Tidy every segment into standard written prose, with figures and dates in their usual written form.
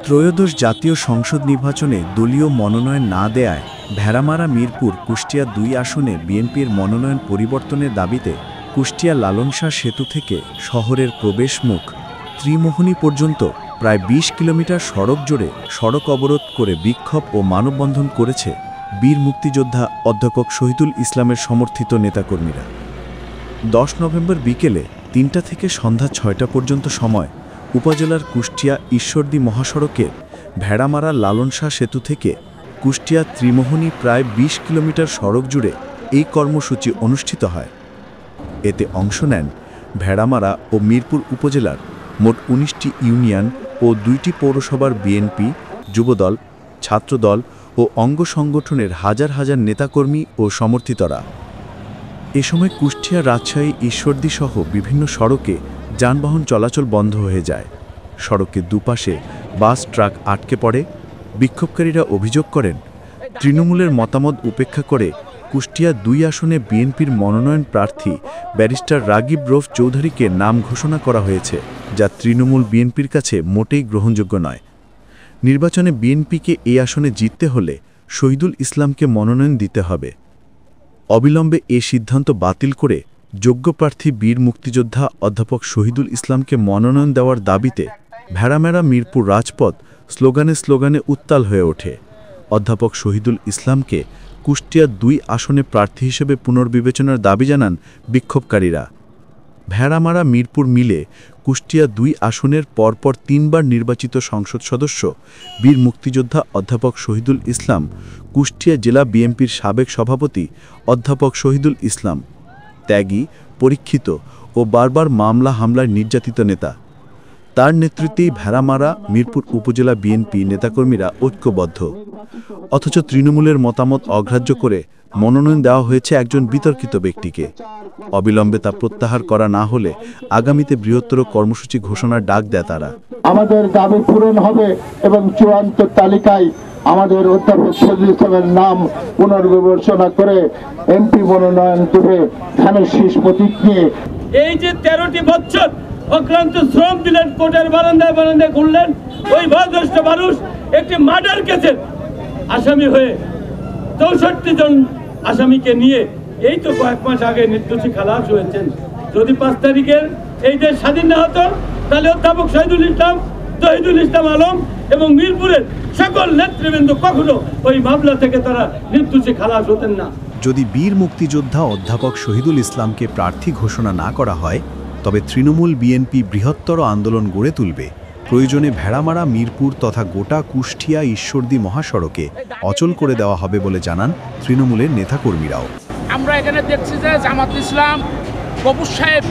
ত্রয়োদশ জাতীয় সংসদ নির্বাচনে দলীয় মনোনয়ন না দেয়ায় ভেড়ামারা মিরপুর কুষ্টিয়া ২ আসনে বিএনপির মনোনয়ন পরিবর্তনের দাবিতে কুষ্টিয়া লালন শাহ সেতু থেকে শহরের প্রবেশমুখ ত্রিমোহনী পর্যন্ত প্রায় ২০ কিলোমিটার সড়ক জুড়ে সড়ক অবরোধ করে বিক্ষোভ ও মানববন্ধন করেছে বীর মুক্তিযোদ্ধা অধ্যাপক শহীদুল ইসলামের সমর্থিত নেতাকর্মীরা। ১০ নভেম্বর বিকেলে ৩টা থেকে সন্ধ্যা ৬টা পর্যন্ত সময় উপজেলার কুষ্টিয়া ঈশ্বরদী মহাসড়কের ভেড়ামারা লালন শাহ সেতু থেকে কুষ্টিয়া ত্রিমোহনী প্রায় ২০ কিলোমিটার সড়ক জুড়ে এই কর্মসূচি অনুষ্ঠিত হয়। এতে অংশ নেন ভেড়ামারা ও মিরপুর উপজেলার মোট ১৯টি ইউনিয়ন ও ২টি পৌরসভার বিএনপি, যুবদল, ছাত্রদল ও অঙ্গ সংগঠনের হাজার হাজার নেতাকর্মী ও সমর্থিতরা। এ সময় কুষ্টিয়া, রাজশাহী, ঈশ্বরদী সহ বিভিন্ন সড়কে যানবাহন চলাচল বন্ধ হয়ে যায়। সড়কের দুপাশে বাস, ট্রাক আটকে পড়ে। বিক্ষোভকারীরা অভিযোগ করেন, তৃণমূলের মতামত উপেক্ষা করে কুষ্টিয়া ২ আসনে বিএনপির মনোনয়ন প্রার্থী ব্যারিস্টার রাগিব রৌফ চৌধুরীকে নাম ঘোষণা করা হয়েছে, যা তৃণমূল বিএনপির কাছে মোটেই গ্রহণযোগ্য নয়। নির্বাচনে বিএনপিকে এই আসনে জিততে হলে শহীদুল ইসলামকে মনোনয়ন দিতে হবে। অবিলম্বে এ সিদ্ধান্ত বাতিল করে যোগ্য প্রার্থী বীর মুক্তিযোদ্ধা অধ্যাপক শহীদুল ইসলামকে মনোনয়ন দেওয়ার দাবিতে ভেড়ামারা মিরপুর রাজপথ স্লোগানে স্লোগানে উত্তাল হয়ে ওঠে। অধ্যাপক শহীদুল ইসলামকে কুষ্টিয়া ২ আসনে প্রার্থী হিসেবে পুনর্বিবেচনার দাবি জানান বিক্ষোভকারীরা। ভেড়ামারা মিরপুর মিলে কুষ্টিয়া ২ আসনের পরপর ৩বার নির্বাচিত সংসদ সদস্য বীর মুক্তিযোদ্ধা অধ্যাপক শহীদুল ইসলাম কুষ্টিয়া জেলা বিএনপির সাবেক সভাপতি অধ্যাপক শহীদুল ইসলাম ত্যাগী, পরীক্ষিত ও বারবার মামলা হামলায় নির্যাতিত নেতা। তার নেতৃত্বেই ভেড়ামারা মিরপুর উপজেলা বিএনপি নেতাকর্মীরা ঐক্যবদ্ধ। অথচ তৃণমূলের মতামত অগ্রাহ্য করে মনোনয়ন দেওয়া হয়েছে একজন বিতর্কিত ব্যক্তিকে। অবিলম্বে তা প্রত্যাহার করা না হলে আগামীতে বৃহত্তর কর্মসূচি ঘোষণার ডাক দেয় তারা। আমাদের দাবি পূরণ হবে এবং চূড়ান্ত তালিকায় আমাদের অধ্যাপক শহীদুল ইসলামের নাম পুনর্বিবেচনা করে এমপি মনোনয়ন দেবে ধানের শীষ প্রতীক নিয়ে। এই যে 13টি বছর অক্লান্ত শ্রম দিলেন, কোর্টের বারান্দায় বারান্দায় ঘুরলেন, ওই ভদ্রষ্ট মানুষ একটি মার্ডার কেসের আসামি হয়ে 64 জন আসামিকে নিয়ে এই তো কয়েক মাস আগে নির্দোষী খালাস হয়েছেন। যদি 5 তারিখের এই দেশ স্বাধীন না হতো তাহলে অধ্যাপক শহীদুল ইসলাম, তহিদুল ইসলাম আলম এবং মিরপুরের সকল নেতৃবৃন্দ কখনো ওই মামলা থেকে তারা নির্দোষী খালাস হতেন না। যদি বীর মুক্তিযোদ্ধা অধ্যাপক শহীদুল ইসলামকে প্রার্থী ঘোষণা না করা হয়, তবে তৃণমূল বিএনপি বৃহত্তর আন্দোলন গড়ে তুলবে। প্রয়োজনে ভেড়ামারা মিরপুর তথা গোটা কুষ্টিয়া ঈশ্বরদী মহাসড়কে অচল করে দেওয়া হবে বলে জানান তৃণমূলের নেতাকর্মীরাও। আমরা এখানে দেখছি যে জামাত ইসলাম গফুর সাহেব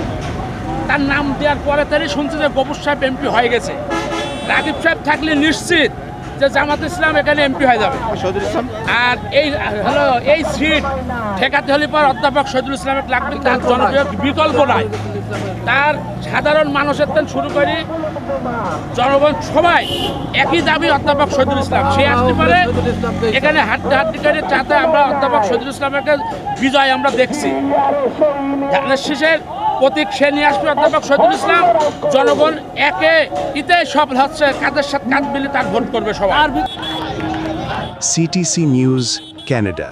তার নাম দেওয়ার পরে তারই শুনছি যে গফুর সাহেব এমপি হয়ে গেছে। রাগিব সাহেব থাকলে নিশ্চিত যে জামাত ইসলাম এখানে এমপি হয়ে যাবে। আর এই সিট ঠেকাতে হলে পর অধ্যাপক শহীদুল ইসলামের লাগবে, তার জনপ্রিয় বিকল্প নাই। তার সাধারণ মানুষের থেকে শুরু করে জনগণ সবাই একই দাবি অধ্যাপক শহীদুল ইসলাম। সে আসতে পারে এখানে হাড্ডাহাড্ডি করে চাতে আমরা অধ্যাপক শহীদুল ইসলামের বিজয় আমরা দেখছি। ধানের শীষের প্রতীক সে নিয়ে আসবে অধ্যাপক শহীদুল ইসলাম। জনগণ একে ইতে সফল হচ্ছে, কাদের সাথে কাঁধ মিলে তার ভোট করবে সবাই। CTC news, Canada.